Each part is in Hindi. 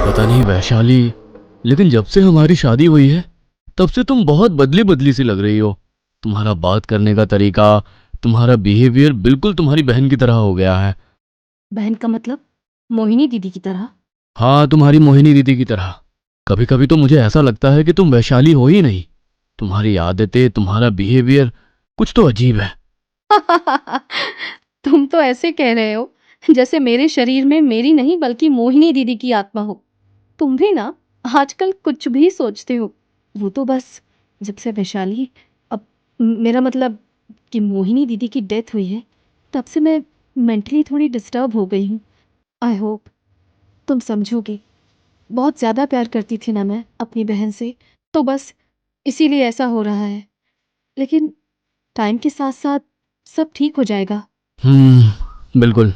पता नहीं वैशाली, लेकिन जब से हमारी शादी हुई है तब से तुम बहुत बदली बदली सी लग रही हो। तुम्हारा बात करने का तरीका, तुम्हारा बिहेवियर बिल्कुल तुम्हारी बहन की तरह हो गया है। बहन का मतलब मोहिनी दीदी की तरह? हाँ, तुम्हारी मोहिनी दीदी की तरह। कभी कभी तो मुझे ऐसा लगता है कि तुम वैशाली हो ही नहीं। तुम्हारी आदतें, तुम्हारा बिहेवियर कुछ तो अजीब है। तुम तो ऐसे कह रहे हो जैसे मेरे शरीर में मेरी नहीं बल्कि मोहिनी दीदी की आत्मा हो। तुम भी ना आजकल कुछ भी सोचते हो। वो तो बस जब से वैशाली, अब मेरा मतलब कि मोहिनी दीदी की डेथ हुई है, तब से मैं मेंटली थोड़ी डिस्टर्ब हो गई हूँ। आई होप तुम समझोगे। बहुत ज़्यादा प्यार करती थी ना मैं अपनी बहन से, तो बस इसीलिए ऐसा हो रहा है। लेकिन टाइम के साथ साथ सब ठीक हो जाएगा। बिल्कुल।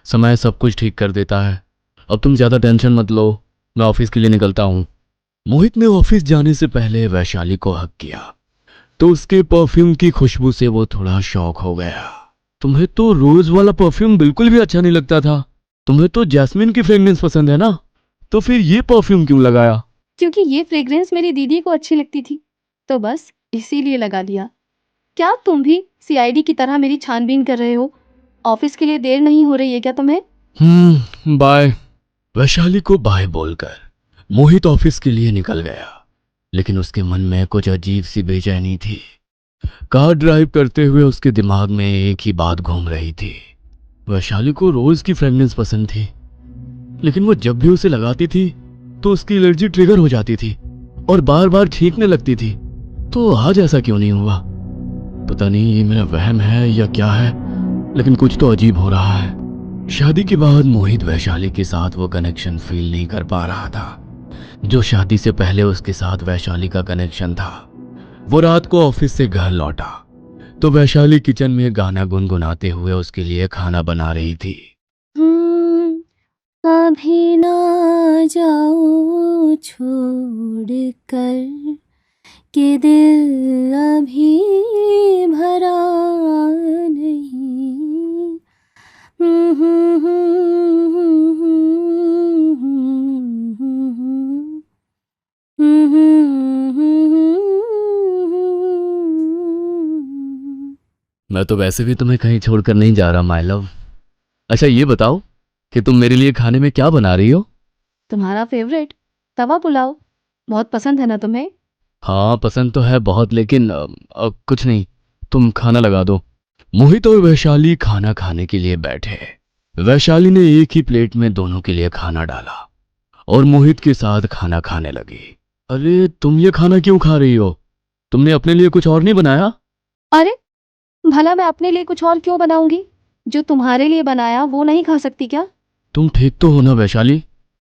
समय सब कुछ ठीक कर देता है। अब तुम ज्यादा टेंशन मत लो। मैं ऑफिस के लिए निकलता हूँ। मोहित ने ऑफिस जाने से पहले वैशाली को हक किया तो उसके परफ्यूम की खुशबू से वो थोड़ा शॉक हो गया। तुम्हें तो रोज वाला परफ्यूम बिल्कुल भी अच्छा नहीं लगता था। तुम्हें तो जैस्मिन की फ्रेग्रेंस पसंद है ना, तो फिर ये परफ्यूम क्यों लगाया? क्योंकि ये फ्रेग्रेंस मेरी दीदी को अच्छी लगती थी, तो बस इसीलिए लगा लिया। क्या तुम भी सीआईडी की तरह मेरी छानबीन कर रहे हो? ऑफिस के लिए देर नहीं हो रही है क्या तुम्हें? बाय। वैशाली को बाय बोलकर मोहित ऑफिस के लिए निकल गया, लेकिन उसके मन में कुछ अजीब सी बेचैनी थी। कार ड्राइव करते हुए उसके दिमाग में एक ही बात घूम रही थी। वैशाली को रोज की फ्रेग्रेंस पसंद थी, लेकिन वो जब भी उसे लगाती थी तो उसकी एलर्जी ट्रिगर हो जाती थी और बार बार छींकने लगती थी। तो आज ऐसा क्यों नहीं हुआ? पता नहीं ये मेरा वहम है या क्या है, लेकिन कुछ तो अजीब हो रहा है। शादी के बाद मोहित वैशाली के साथ वो कनेक्शन फील नहीं कर पा रहा था जो शादी से पहले उसके साथ वैशाली का कनेक्शन था। वो रात को ऑफिस से घर लौटा तो वैशाली किचन में गाना गुनगुनाते हुए उसके लिए खाना बना रही थी। हम्म, कभी ना जाओ छोड़ कर के दिल अभी भरा नहीं। मैं तो वैसे भी तुम्हें कहीं छोड़कर नहीं जा रहा माय लव। अच्छा ये बताओ कि तुम मेरे लिए खाने में क्या बना रही हो? तुम्हारा फेवरेट तवा पुलाव बहुत पसंद है ना तुम्हें? हाँ पसंद तो है बहुत, लेकिन कुछ नहीं, तुम खाना लगा दो। मोहित और वैशाली खाना खाने के लिए बैठे। वैशाली ने एक ही प्लेट में दोनों के लिए खाना डाला और मोहित के साथ खाना खाने लगी। अरे तुम ये खाना क्यों खा रही हो? तुमने अपने लिए कुछ और नहीं बनाया? अरे भला मैं अपने लिए कुछ और क्यों बनाऊंगी? जो तुम्हारे लिए बनाया वो नहीं खा सकती क्या? तुम ठीक तो हो ना वैशाली?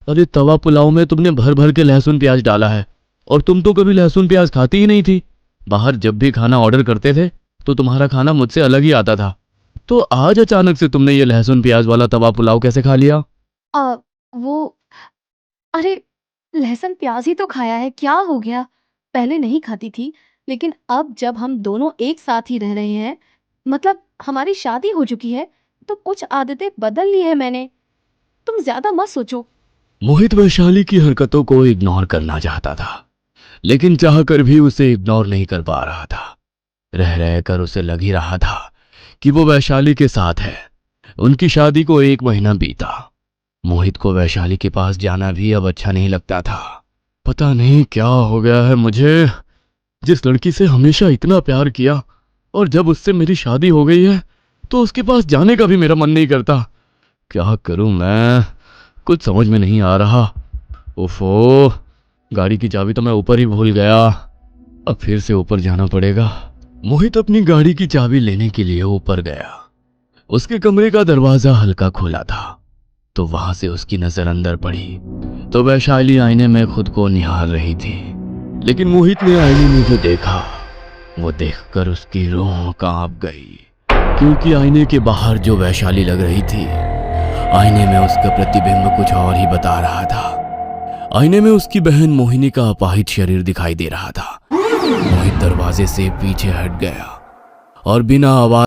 अरे तवा पुलाव में तुमने भर भर के लहसुन प्याज डाला है और तुम तो कभी लहसुन प्याज खाती ही नहीं थी। बाहर जब भी खाना ऑर्डर करते थे तो तुम्हारा खाना मुझसे अलग ही आता था। तो आज अचानक से तुमने ये लहसुन प्याज वाला तवा पुलाव कैसे खा लिया? आ, वो अरे लहसुन प्याज ही तो खाया है, क्या हो गया? पहले नहीं खाती थी, लेकिन अब जब हम दोनों एक साथ ही रह रहे हैं, मतलब हमारी शादी हो चुकी है, तो कुछ आदतें बदल ली है मैंने। तुम ज्यादा मत सोचो। मोहित वैशाली की हरकतों को इग्नोर करना चाहता था, लेकिन चाहकर भी उसे इग्नोर नहीं कर पा रहा था। रह रह कर उसे लग ही रहा था कि वो वैशाली के साथ है। उनकी शादी को 1 महीना बीता। मोहित को वैशाली के पास जाना भी अब अच्छा नहीं लगता था। पता नहीं क्या हो गया है मुझे। जिस लड़की से हमेशा इतना प्यार किया और जब उससे मेरी शादी हो गई है तो उसके पास जाने का भी मेरा मन नहीं करता। क्या करूं मैं, कुछ समझ में नहीं आ रहा। ओफो, गाड़ी की चाबी तो मैं ऊपर ही भूल गया। अब फिर से ऊपर जाना पड़ेगा। मोहित अपनी गाड़ी की चाबी लेने के लिए ऊपर गया। उसके कमरे का दरवाजा हल्का खुला था तो वहां से उसकी नजर अंदर पड़ी तो वैशाली आईने में खुद को निहार रही थी। लेकिन मोहित ने आईने में जो देखा वो देखकर उसकी रूह कांप गई, क्योंकि आईने के बाहर जो वैशाली लग रही थी, आईने में उसका प्रतिबिंब कुछ और ही बता रहा था। आईने में उसकी बहन मोहिनी का अपाहिज शरीर दिखाई दे रहा था। मोहित दरवाजे से पीछे हट गया और बिना आवाज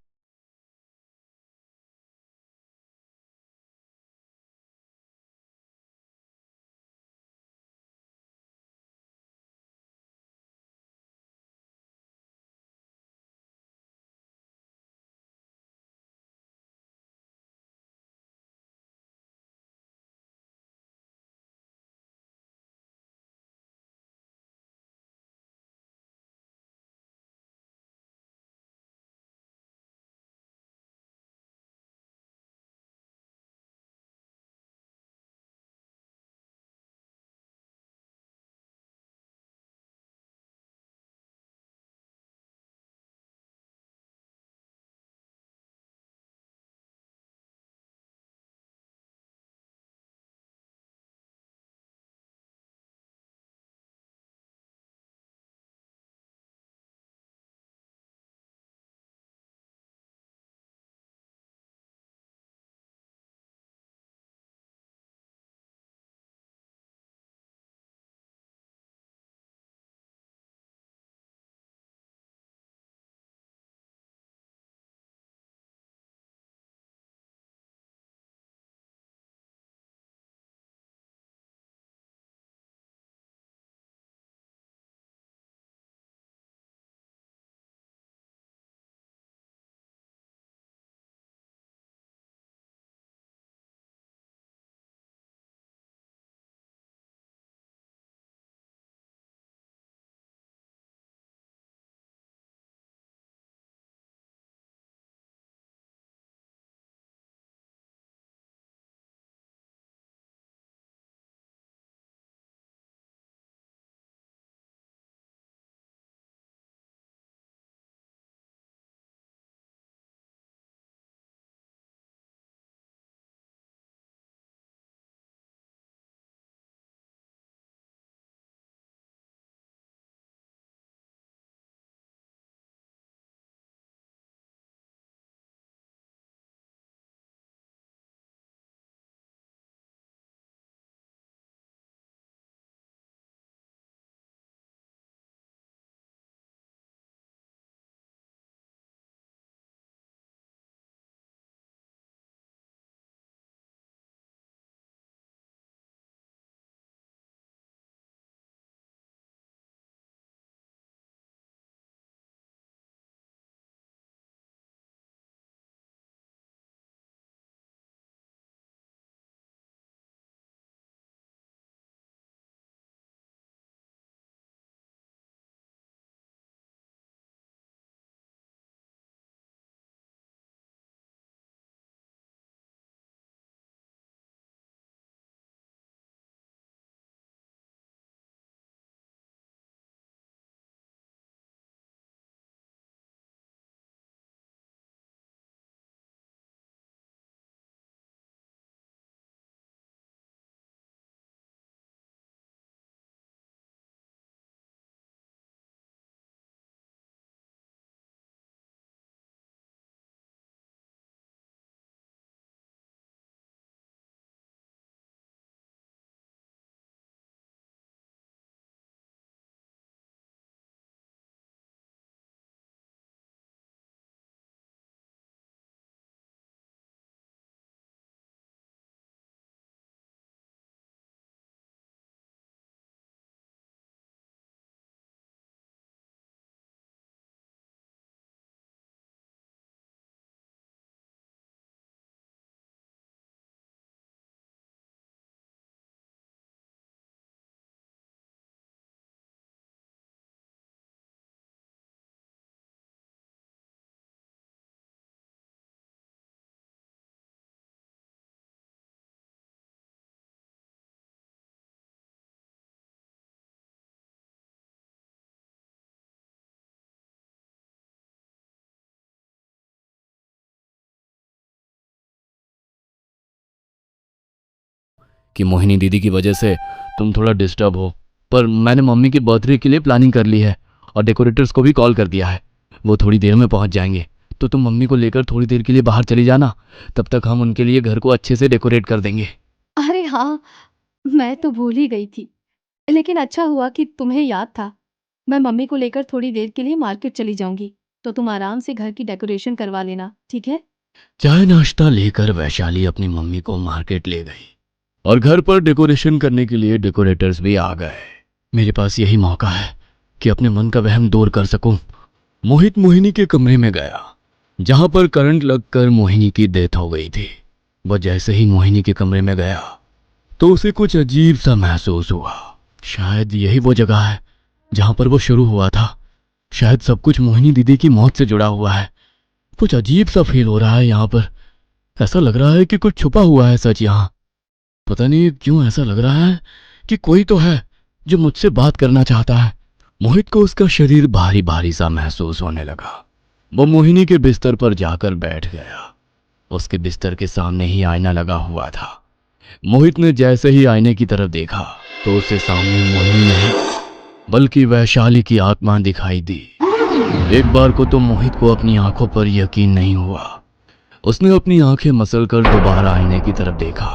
कि मोहिनी दीदी की वजह से तुम थोड़ा डिस्टर्ब हो, पर मैंने मम्मी के बर्थडे के लिए प्लानिंग कर ली है और डेकोरेटर्स को भी कॉल कर दिया है। वो थोड़ी देर में पहुंच जाएंगे, तो तुम मम्मी को लेकर थोड़ी देर के लिए बाहर चली जाना। तब तक हम उनके लिए घर को अच्छे से डेकोरेट कर देंगे। अरे हाँ, मैं तो भूल ही गई थी, लेकिन अच्छा हुआ कि तुम्हें याद था। मैं मम्मी को लेकर थोड़ी देर के लिए मार्केट चली जाऊंगी, तो तुम आराम से घर की डेकोरेशन करवा लेना, ठीक है? चाय नाश्ता लेकर वैशाली अपनी मम्मी को मार्केट ले गई और घर पर डेकोरेशन करने के लिए डेकोरेटर्स भी आ गए। मेरे पास यही मौका है कि अपने मन का वहम दूर कर सकूं। मोहित मोहिनी के कमरे में गया, जहां पर करंट लगकर मोहिनी की डेथ हो गई थी। वह जैसे ही मोहिनी के कमरे में गया तो उसे कुछ अजीब सा महसूस हुआ। शायद यही वो जगह है जहां पर वो शुरू हुआ था। शायद सब कुछ मोहिनी दीदी की मौत से जुड़ा हुआ है। कुछ अजीब सा फील हो रहा है यहाँ पर। ऐसा लग रहा है कि कुछ छुपा हुआ है सच यहाँ। पता नहीं क्यों ऐसा लग रहा है कि कोई तो है जो मुझसे बात करना चाहता है। मोहित को उसका शरीर भारी भारी सा महसूस होने लगा। वो मोहिनी के बिस्तर पर जाकर बैठ गया। उसके बिस्तर के सामने ही आईना लगा हुआ था। मोहित ने जैसे ही आईने की तरफ देखा तो उसे सामने मोहिनी नहीं बल्कि वैशाली की आत्मा दिखाई दी। एक बार को तो मोहित को अपनी आंखों पर यकीन नहीं हुआ। उसने अपनी आंखें मसलकर दोबारा आईने की तरफ देखा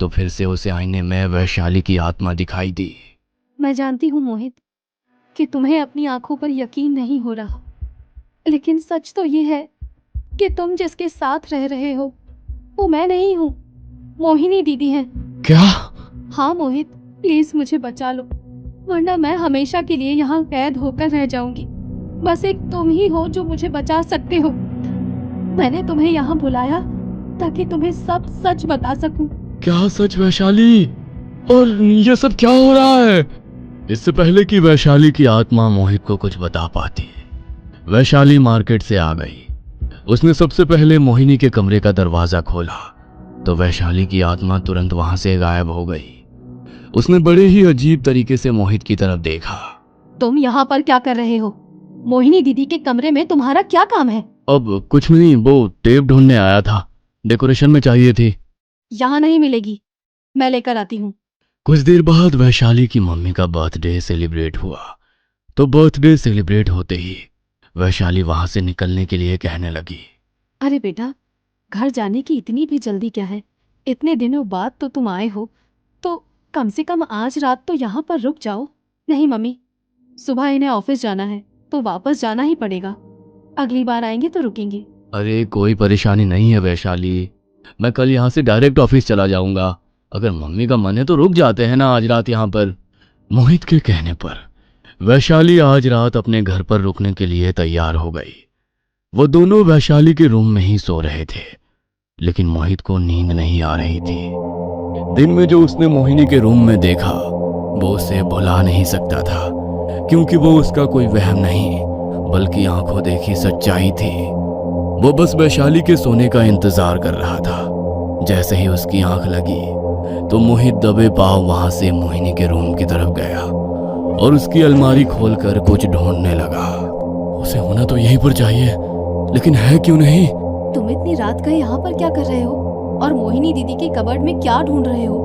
तो फिर से उसे आईने में वैशाली की आत्मा दिखाई दी। मैं जानती हूँ मोहित कि तुम्हें अपनी आंखों पर यकीन नहीं हो रहा, लेकिन सच तो ये है कि तुम जिसके साथ रह रहे हो वो मैं नहीं हूँ, मोहिनी दीदी है। क्या? हाँ मोहित, प्लीज मुझे बचा लो, वरना मैं हमेशा के लिए यहाँ कैद होकर रह जाऊंगी। बस एक तुम ही हो जो मुझे बचा सकते हो। मैंने तुम्हें यहाँ बुलाया ताकि तुम्हें सब सच बता सकूं। क्या सच वैशाली? और ये सब क्या हो रहा है? इससे पहले कि वैशाली की आत्मा मोहित को कुछ बता पाती, वैशाली मार्केट से आ गई। उसने सबसे पहले मोहिनी के कमरे का दरवाजा खोला तो वैशाली की आत्मा तुरंत वहां से गायब हो गई। उसने बड़े ही अजीब तरीके से मोहित की तरफ देखा। तुम यहाँ पर क्या कर रहे हो? मोहिनी दीदी के कमरे में तुम्हारा क्या काम है? अब कुछ नहीं, वो टेप ढूंढने आया था, डेकोरेशन में चाहिए थी। यहाँ नहीं मिलेगी, मैं लेकर आती हूँ। कुछ देर बाद वैशाली की मम्मी का बर्थडे सेलिब्रेट हुआ तो बर्थडे सेलिब्रेट होते ही वैशाली वहां से निकलने के लिए कहने लगी। अरे बेटा, घर जाने की इतनी भी जल्दी क्या है? इतने दिनों बाद तो तुम आए हो, तो कम से कम आज रात तो यहाँ पर रुक जाओ। नहीं मम्मी, सुबह इन्हें ऑफिस जाना है तो वापस जाना ही पड़ेगा। अगली बार आएंगे तो रुकेंगे। अरे कोई परेशानी नहीं है वैशाली, मैं कल यहाँ से डायरेक्ट ऑफिस चला जाऊंगा। अगर मम्मी का मन है तो रुक जाते हैं ना आज रात यहाँ पर। मोहित के कहने पर वैशाली आज रात अपने घर पर रुकने के लिए तैयार हो गई। वो दोनों वैशाली के रूम में ही सो रहे थे, लेकिन मोहित को नींद नहीं आ रही थी। दिन में जो उसने मोहिनी के रूम में देखा वो उसे भुला नहीं सकता था, क्योंकि वो उसका कोई वहम नहीं बल्कि आंखों देखी सच्चाई थी। वो बस वैशाली के सोने का इंतजार कर रहा था। जैसे ही उसकी आंख लगी तो मोहित दबे पांव वहां से मोहिनी के रूम की तरफ गया और उसकी अलमारी खोलकर कुछ ढूंढने लगा। उसे होना तो यहीं पर चाहिए, लेकिन है क्यों नहीं? तुम इतनी रात का यहाँ पर क्या कर रहे हो? और मोहिनी दीदी के कबर्ड में क्या ढूंढ रहे हो?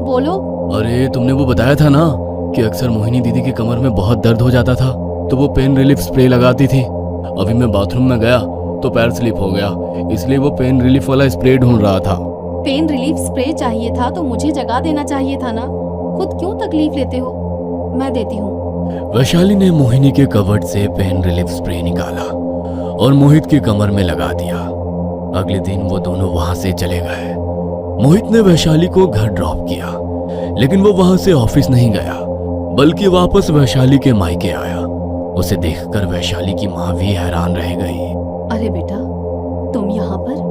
बोलो। अरे तुमने वो बताया था ना कि अक्सर मोहिनी दीदी की कमर में बहुत दर्द हो जाता था तो वो पेन रिलीफ स्प्रे लगाती थी। अभी मैं बाथरूम में गया तो पैर स्लिप हो गया, इसलिए वो पेन रिलीफ वाला स्प्रे ढूंढ रहा था। पेन रिलीफ स्प्रे चाहिए था तो मुझे जगा देना चाहिए था ना। खुद क्यों तकलीफ लेते हो? मैं देती हूँ। वैशाली ने मोहिनी के कबर्ड से पेन रिलीफ स्प्रे निकाला और मोहित की कमर में लगा दिया। अगले दिन वो दोनों वहां से चले गए। मोहित ने वैशाली को घर ड्रॉप किया, लेकिन वो वहां से ऑफिस नहीं गया बल्कि वापस वैशाली के मायके आया। उसे देखकर वैशाली की माँ भी हैरान रह गई। अरे बेटा, तुम यहाँ पर?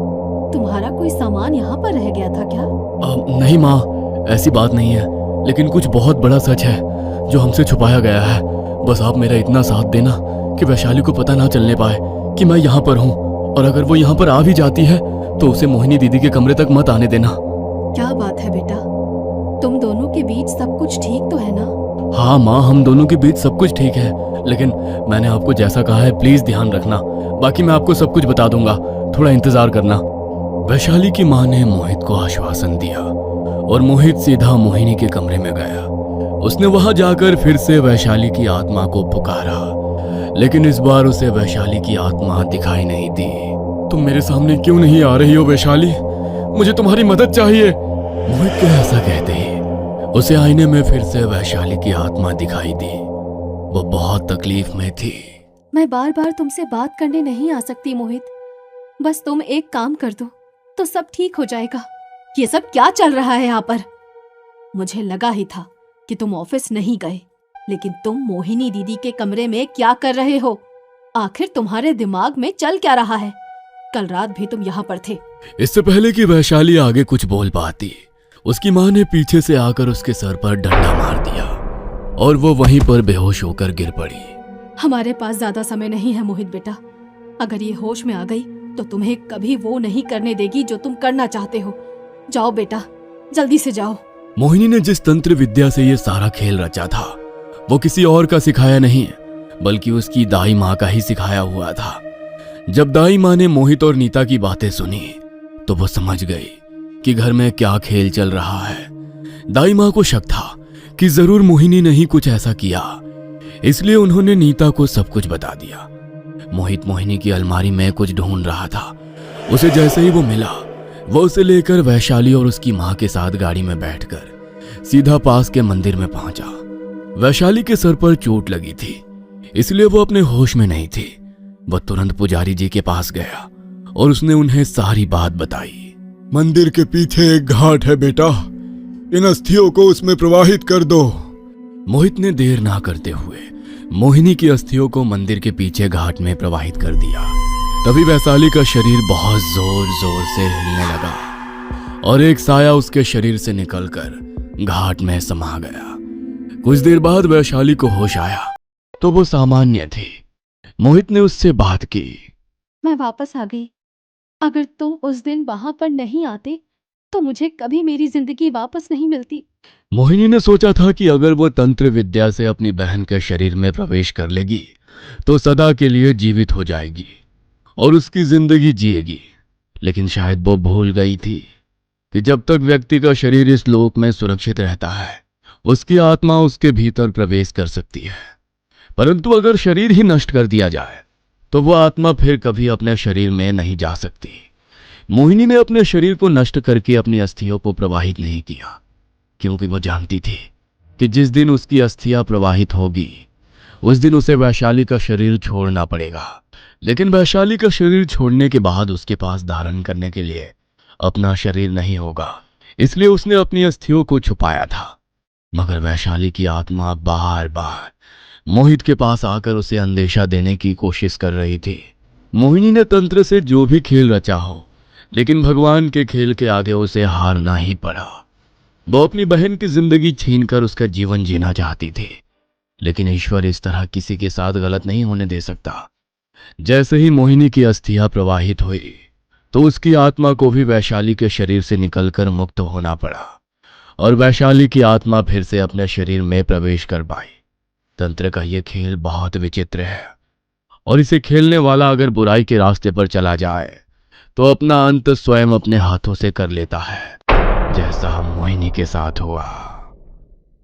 तुम्हारा कोई सामान यहाँ पर रह गया था क्या? नहीं माँ, ऐसी बात नहीं है, लेकिन कुछ बहुत बड़ा सच है जो हमसे छुपाया गया है। बस आप मेरा इतना साथ देना कि वैशाली को पता ना चलने पाए कि मैं यहाँ पर हूँ, और अगर वो यहाँ पर आ भी जाती है तो उसे मोहिनी दीदी के कमरे तक मत आने देना। क्या बात है बेटा, तुम दोनों के बीच सब कुछ ठीक तो है ना? हाँ माँ, हम दोनों के बीच सब कुछ ठीक है, लेकिन मैंने आपको जैसा कहा है प्लीज ध्यान रखना। बाकी मैं आपको सब कुछ बता दूंगा, थोड़ा इंतजार करना। वैशाली की माँ ने मोहित को आश्वासन दिया और मोहित सीधा मोहिनी के कमरे में गया। उसने वहां जाकर फिर से वैशाली की आत्मा को पुकारा, लेकिन इस बार उसे वैशाली की आत्मा दिखाई नहीं दी। तुम मेरे सामने क्यों नहीं आ रही हो वैशाली? मुझे तुम्हारी मदद चाहिए। मोहित के ऐसा कहते ही उसे आईने में फिर से वैशाली की आत्मा दिखाई दी। वो बहुत तकलीफ में थी। मैं बार बार तुमसे बात करने नहीं आ सकती मोहित, बस तुम एक काम कर दो तो सब ठीक हो जाएगा। ये सब क्या चल रहा है यहाँ पर? मुझे लगा ही था कि तुम ऑफिस नहीं गए, लेकिन तुम मोहिनी दीदी के कमरे में क्या कर रहे हो? आखिर तुम्हारे दिमाग में चल क्या रहा है? कल रात भी तुम यहाँ पर थे। इससे पहले कि वैशाली आगे कुछ बोल पाती, उसकी माँ ने पीछे से आकर उसके सर पर डंडा मार दिया और वो वहीं पर बेहोश होकर गिर पड़ी। हमारे पास ज्यादा समय नहीं है मोहित बेटा। अगर ये होश में आ गई तो तुम्हें कभी वो नहीं करने देगी जो तुम करना चाहते हो। जाओ बेटा, जल्दी से जाओ। मोहिनी ने जिस तंत्र विद्या से ये सारा खेल रचा था, वो किसी और का सिखाया नहीं, बल्कि उसकी दाई माँ का ही सिखाया हुआ था। जब दाई माँ ने मोहित और नीता की बातें सुनी तो वो समझ गई कि घर में क्या खेल चल रहा है। दाई माँ को शक था कि जरूर मोहिनी ने ही कुछ ऐसा किया, इसलिए उन्होंने नीता को सब कुछ बता दिया। मोहित मोहिनी की अलमारी में कुछ ढूंढ रहा था। उसे जैसे ही वो मिला, वो उसे लेकर वैशाली और उसकी माँ के साथ गाड़ी में बैठकर सीधा पास के मंदिर में पहुंचा। वैशाली के सर पर चोट लगी थी, इसलिए वो अपने होश में नहीं थी। वह तुरंत पुजारी जी के पास गया और उसने उन्हें सारी बात बताई। मंदिर के पीछे एक घाट है बेटा, इन अस्थियों को उसमें प्रवाहित कर दो। मोहित ने देर ना करते हुए मोहिनी की अस्थियों को मंदिर के पीछे घाट में प्रवाहित कर दिया। तभी वैशाली का शरीर बहुत जोर जोर से हिलने लगा और एक साया उसके शरीर से निकलकर घाट में समा गया। कुछ देर बाद वैशाली को होश आया तो वो सामान्य थी। मोहित ने उससे बात की। मैं वापस आ गई। अगर तुम उस दिन वहां पर नहीं आते तो मुझे कभी मेरी जिंदगी वापस नहीं मिलती। मोहिनी ने सोचा था कि अगर वो तंत्र विद्या से अपनी बहन के शरीर में प्रवेश कर लेगी तो सदा के लिए जीवित हो जाएगी और उसकी जिंदगी जिएगी। लेकिन शायद वो भूल गई थी कि जब तक व्यक्ति का शरीर इस लोक में सुरक्षित रहता है, उसकी आत्मा उसके भीतर प्रवेश कर सकती है। परंतु अगर शरीर ही नष्ट कर दिया जाए तो वह आत्मा फिर कभी अपने शरीर में नहीं जा सकती। मोहिनी ने अपने शरीर को नष्ट करके अपनी अस्थियों को प्रवाहित नहीं किया, क्योंकि वो जानती थी कि जिस दिन उसकी अस्थियां प्रवाहित होगी उस दिन उसे वैशाली का शरीर छोड़ना पड़ेगा। लेकिन वैशाली का शरीर छोड़ने के बाद उसके पास धारण करने के लिए अपना शरीर नहीं होगा, इसलिए उसने अपनी अस्थियों को छुपाया था। मगर वैशाली की आत्मा बार बार मोहित के पास आकर उसे अंदेशा देने की कोशिश कर रही थी। मोहिनी ने तंत्र से जो भी खेल रचा हो, लेकिन भगवान के खेल के आगे उसे हारना ही पड़ा। वो अपनी बहन की जिंदगी छीनकर उसका जीवन जीना चाहती थी, लेकिन ईश्वर इस तरह किसी के साथ गलत नहीं होने दे सकता। जैसे ही मोहिनी की अस्थियां प्रवाहित हुई तो उसकी आत्मा को भी वैशाली के शरीर से निकलकर मुक्त होना पड़ा और वैशाली की आत्मा फिर से अपने शरीर में प्रवेश कर पाई। तंत्र का यह खेल बहुत विचित्र है और इसे खेलने वाला अगर बुराई के रास्ते पर चला जाए तो अपना अंत स्वयं अपने हाथों से कर लेता है, जैसा मोहिनी के साथ हुआ।